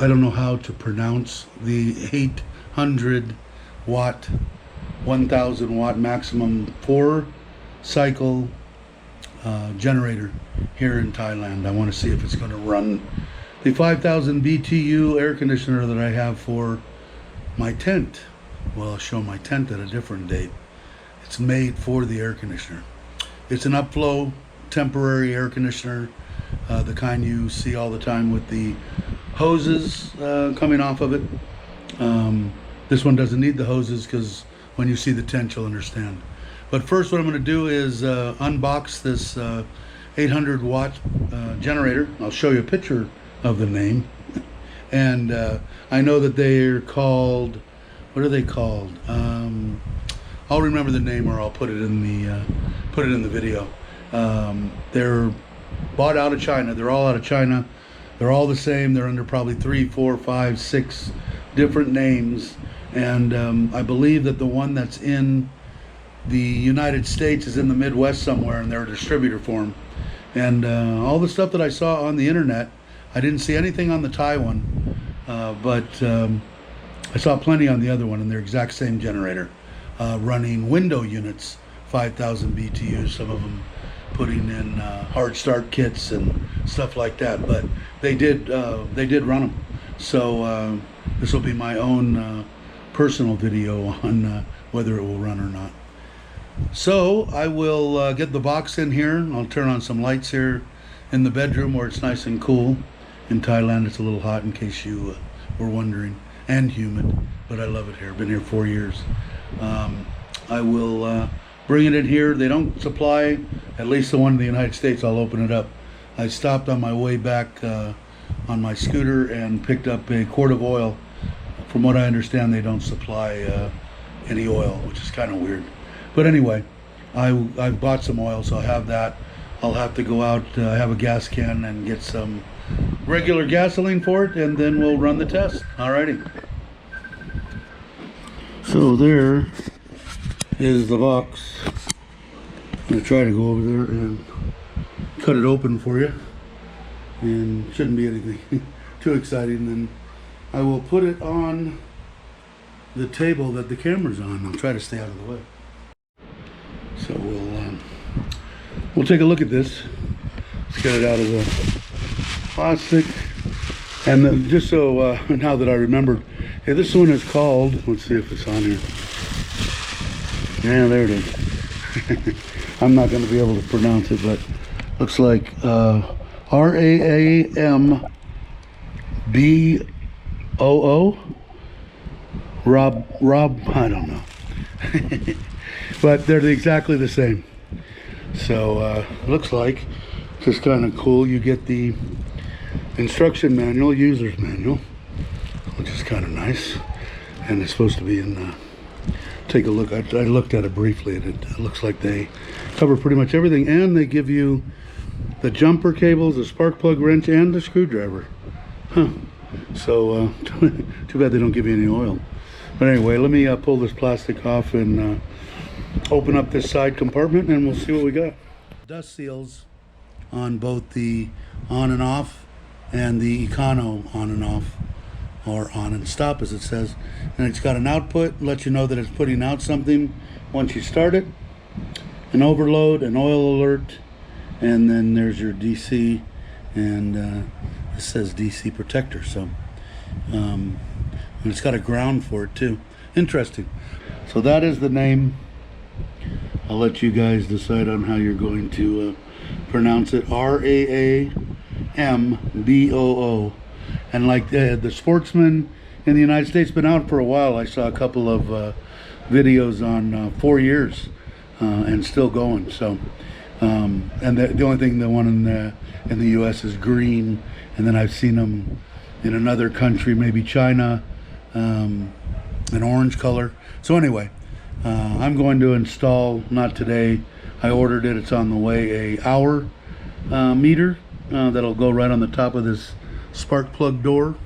I don't know how to pronounce the 800 watt, 1000 watt maximum 4-cycle generator here in Thailand. I want to see if it's going to run the 5000 BTU air conditioner that I have for my tent. Well, I'll show my tent at a different date. It's made for the air conditioner. It's an upflow temporary air conditioner, the kind you see all the time with the hoses coming off of it. This one doesn't need the hoses because when you see the tent you'll understand. But first what I'm going to do is unbox this 800 watt generator. I'll show you a picture of the name. And I know that they're called, what are they called? I'll remember the name, or I'll put it in the video. They're bought out of China. They're all out of China. They're all the same. They're under probably 3, 4, 5, 6 different names. And I believe that the one that's in the United States is in the Midwest somewhere, and they're a distributor for them. And all the stuff that I saw on the internet, I didn't see anything on the Thai one, but I saw plenty on the other one, and they're exact same generator, running window units, 5000 BTUs, some of them putting in hard start kits and stuff like that. But they did run them. So this will be my own personal video on whether it will run or not. So I will get the box in here. I'll turn on some lights here in the bedroom where it's nice and cool. In Thailand it's a little hot, in case you were wondering, and humid, but I love it here. Been here 4 years. I will bring it in here. They don't supply, at least the one in the United States. I'll open it up. I stopped on my way back on my scooter and picked up a quart of oil. From what I understand, they don't supply any oil, which is kind of weird. But anyway, I've bought some oil, so I have that. I'll have to go out, have a gas can and get some regular gasoline for it, and then we'll run the test. Alrighty. So there is the box. I'm going to try to go over there and cut it open for you. And shouldn't be anything too exciting. Then I will put it on the table that the camera's on. I'll try to stay out of the way. So we'll take a look at this. Let's get it out of the plastic. And then, just so now that I remembered, hey, this one is called, let's see if it's on here. Yeah, there it is. I'm not going to be able to pronounce it, but looks like RAAMBOO. Rob, I don't know. But they're exactly the same. So looks like, just kind of cool. You get the instruction manual, user's manual, which is kind of nice. And it's supposed to be in, take a look. I looked at it briefly, and it looks like they cover pretty much everything. And they give you the jumper cables, the spark plug wrench, and the screwdriver. Huh. So too bad they don't give you any oil. But anyway, let me pull this plastic off and open up this side compartment, and we'll see what we got. Dust seals on both the on and off and the econo on and off, or on and stop as it says. And it's got an output, lets you know that it's putting out something once you start it, an overload, an oil alert, and then there's your DC, and it says DC protector. So and it's got a ground for it too. Interesting. So that is the name. I'll let you guys decide on how you're going to pronounce it. RAAMBOO. And like the Sportsman in the United States, been out for a while. I saw a couple of videos on 4 years and still going. So and the only thing, the one in the US is green, and then I've seen them in another country, maybe China, an orange color. So anyway, I'm going to install, not today, I ordered it, it's on the way, a hour meter that'll go right on the top of this spark plug door.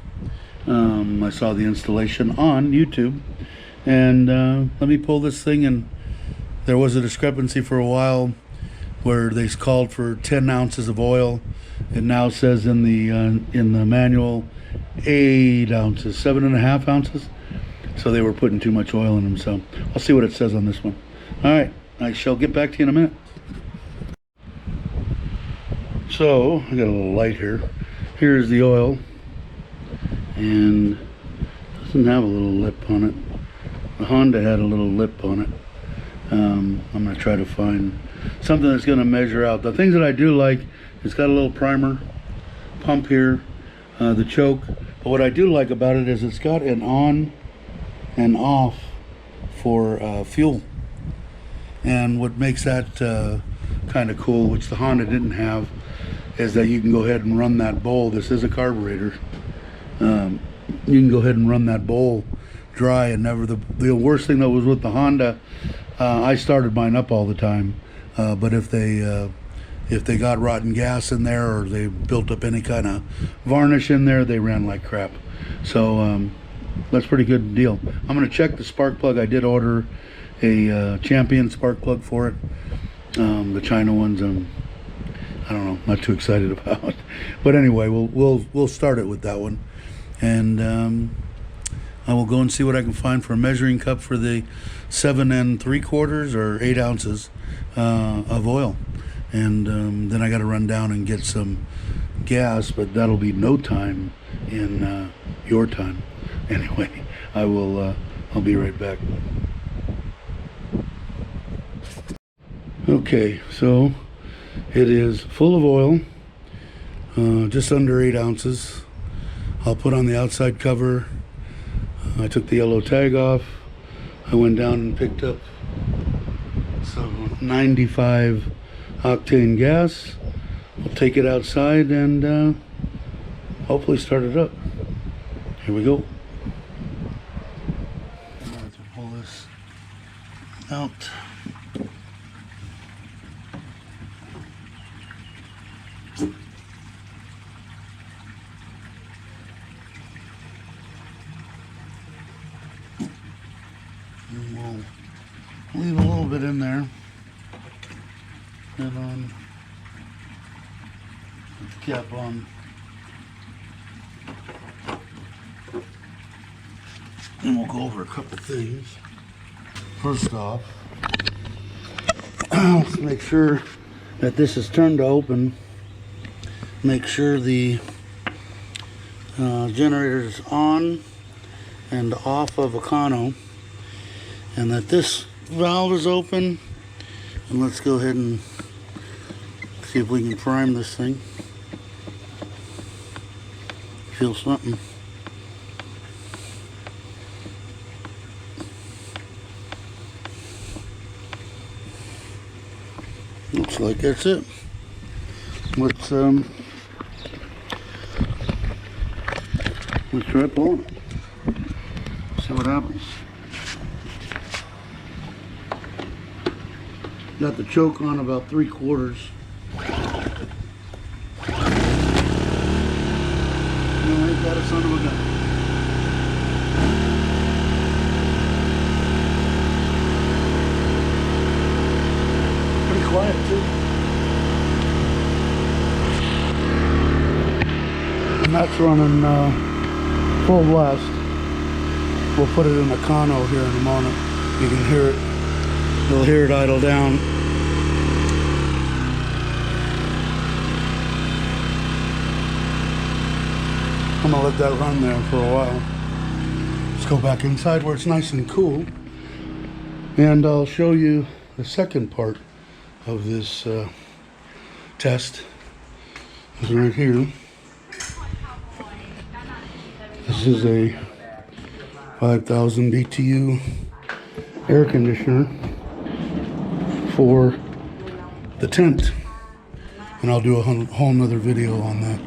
I saw the installation on YouTube, and let me pull this thing. And there was a discrepancy for a while where they called for 10 ounces of oil. It now says in the manual 8 ounces, 7.5 ounces. So they were putting too much oil in them. So I'll see what it says on this one. All right, I shall get back to you in a minute. So I got a little light here. Here's the oil, and it doesn't have a little lip on it. The Honda had a little lip on it. I'm going to try to find something that's going to measure out. The things that I do like, it's got a little primer pump here, the choke. But what I do like about it is it's got an on and off for fuel. And what makes that kind of cool, which the Honda didn't have, is that you can go ahead and run that bowl. This is a carburetor. You can go ahead and run that bowl dry, and never the worst thing that was with the Honda, I started mine up all the time, but if they got rotten gas in there or they built up any kind of varnish in there, they ran like crap. So that's a pretty good deal. I'm going to check the spark plug. I did order a Champion spark plug for it. The China ones, I don't know, not too excited about. But anyway, we'll start it with that one, and I will go and see what I can find for a measuring cup for the 7 3/4 or 8 ounces of oil, and then I got to run down and get some gas, but that'll be no time in your time. Anyway, I'll be right back. Okay, so it is full of oil, just under 8 ounces. I'll put on the outside cover. I took the yellow tag off. I went down and picked up some 95 octane gas. I'll take it outside and hopefully start it up. Here we go. I'm going to pull this out. And we'll leave a little bit in there. And on, put the cap on. And we'll go over a couple things. First off, let's make sure that this is turned to open. Make sure the generator is on and off of Econo, and that this valve is open. And let's go ahead and see if we can prime this thing. Feel something. Looks like that's it. Let's try pulling it. See what happens. Got the choke on about 3/4. No, ain't that a son of a gun. Pretty quiet too. And that's running full blast. We'll put it in Econo here in a moment. You can hear it. You'll hear it idle down. I'm gonna let that run there for a while. Let's go back inside where it's nice and cool, and I'll show you the second part of this test. Is right here. This is a 5,000 BTU air conditioner for the tent, and I'll do a whole nother video on that,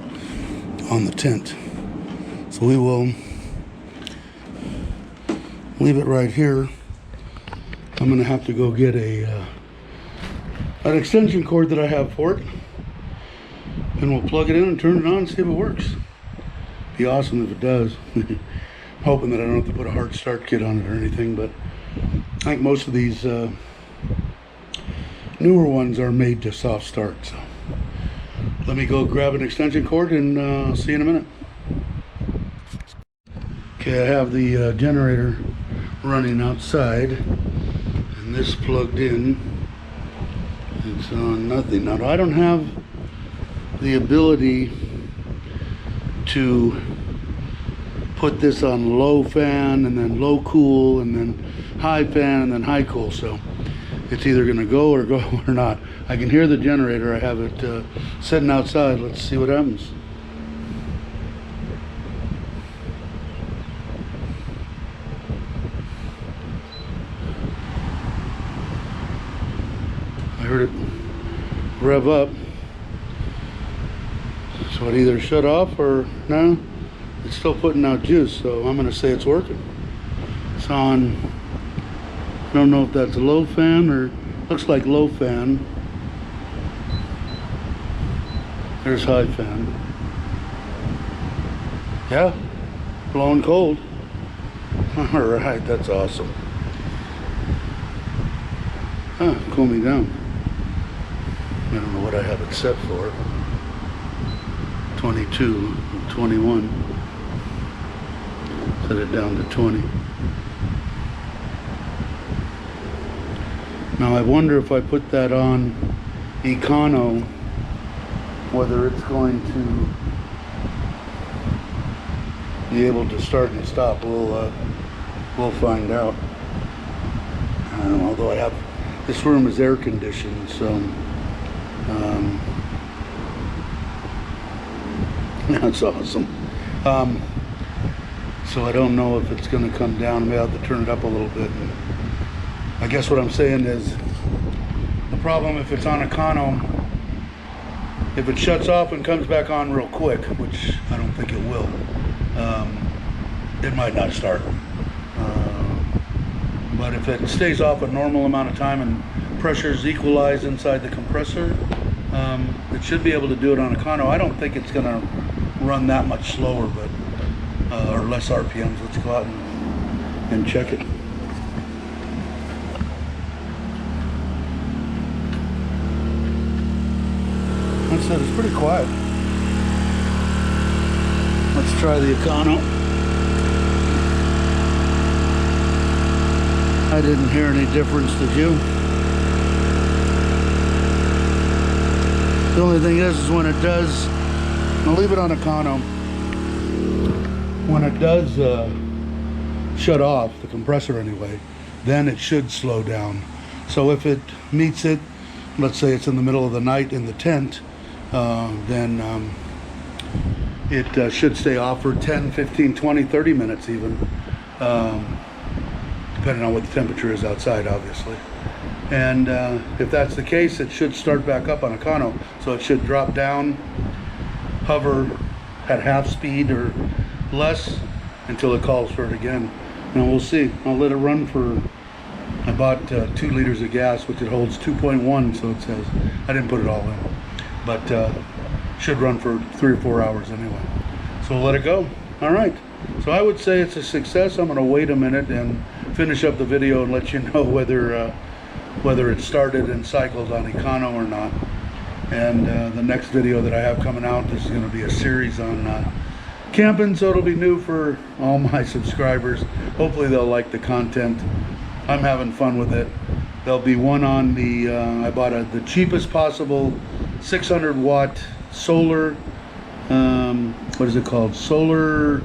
on the tent. So we will leave it right here. I'm gonna have to go get an extension cord that I have for it, and we'll plug it in and turn it on and see if it works. Be awesome if it does. Hoping that I don't have to put a hard start kit on it or anything, but I think most of these newer ones are made to soft start. So let me go grab an extension cord and see you in a minute. Okay, I have the generator running outside, and this plugged in. It's on nothing. Now, I don't have the ability to put this on low fan and then low cool and then high fan and then high cool, so it's either gonna go or not. I can hear the generator. I have it sitting outside. Let's see what happens. I heard it rev up, so it either shut off or no, it's still putting out juice, so I'm gonna say it's working. It's on, I don't know if that's a low fan or, looks like low fan. There's high fan. Yeah, blowing cold. All right, that's awesome. Cool me down. I don't know what I have it set for. 22, 21. Set it down to 20. Now I wonder if I put that on Econo, whether it's going to be able to start and stop. We'll find out. Although I have, this room is air conditioned, so that's awesome. So I don't know if it's going to come down. Maybe I'll have to turn it up a little bit. I guess what I'm saying is, the problem if it's on Econo, if it shuts off and comes back on real quick, which I don't think it will, it might not start. But if it stays off a normal amount of time and pressure's equalized inside the compressor, it should be able to do it on Econo. I don't think it's going to run that much slower, but or less RPMs. Let's go out and check it. Like I said, it's pretty quiet. Let's try the Econo. I didn't hear any difference, did you? The only thing is when it does, I'll leave it on Econo. When it does shut off, the compressor anyway, then it should slow down. So if it meets it, let's say it's in the middle of the night in the tent, then it should stay off for 10, 15, 20, 30 minutes even, depending on what the temperature is outside, obviously. And if that's the case, it should start back up on Econo. So it should drop down, hover at half speed or less until it calls for it again. Now we'll see. I'll let it run for, I bought 2 liters of gas, which it holds 2.1, so it says. I didn't put it all in, but should run for 3 or 4 hours anyway. So we'll let it go. All right. So I would say it's a success. I'm going to wait a minute and finish up the video and let you know whether it started and cycled on Econo or not. And the next video that I have coming out, this is going to be a series on camping, so it'll be new for all my subscribers. Hopefully they'll like the content. I'm having fun with it. There'll be one on the, I bought the cheapest possible 600 watt solar, what is it called? Solar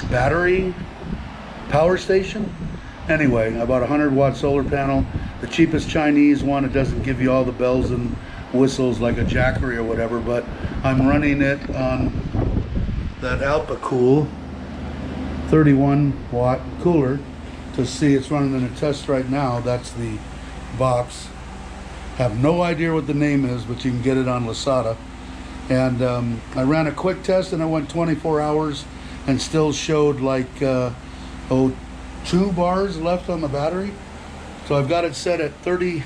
battery power station. Anyway, I bought a 100 watt solar panel, the cheapest Chinese one. It doesn't give you all the bells and whistles like a Jackery or whatever, but I'm running it on that AlpaCool 31 watt cooler to see. It's running in a test right now. That's the box. Have no idea what the name is, but you can get it on Lazada. And I ran a quick test and I went 24 hours and still showed like 2 bars left on the battery. So I've got it set at 30,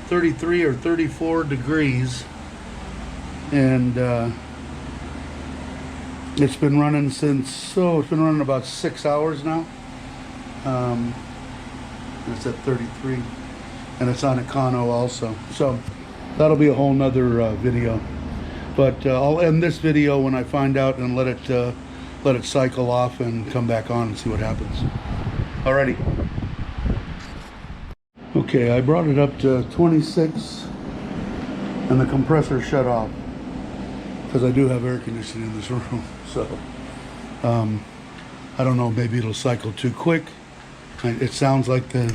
33 or 34 degrees, and it's been running since, it's been running about 6 hours now. It's at 33 and it's on Econo also. So that'll be a whole nother video. But I'll end this video when I find out and let it let it cycle off and come back on and see what happens. Alrighty. Okay, I brought it up to 26 and the compressor shut off because I do have air conditioning in this room. So I don't know, maybe it'll cycle too quick. It sounds like the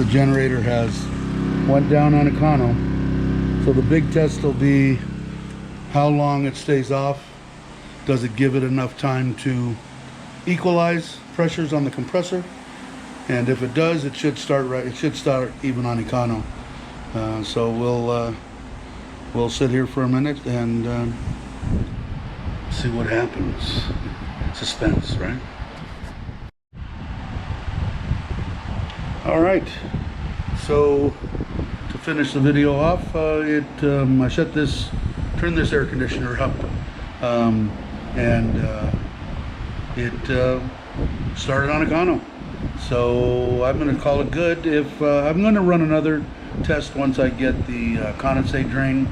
generator has went down on econo. So the big test will be how long it stays off. Does it give it enough time to equalize pressures on the compressor? And if it does, it should start right. It should start even on econo. So we'll sit here for a minute and see what happens. Suspense, right? All right. So to finish the video off, I turned this air conditioner up, and it started on econo. So I'm going to call it good. If I'm going to run another test once I get the condensate drain,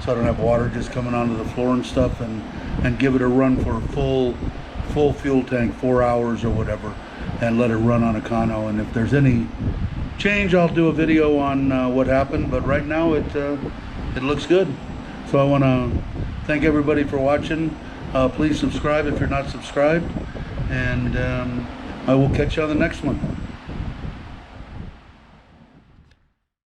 so I don't have water just coming onto the floor and stuff, and give it a run for a full fuel tank, 4 hours or whatever, and let it run on econo. And if there's any change, I'll do a video on what happened. But right now it looks good. So I want to thank everybody for watching. Please subscribe if you're not subscribed, and I will catch you on the next one.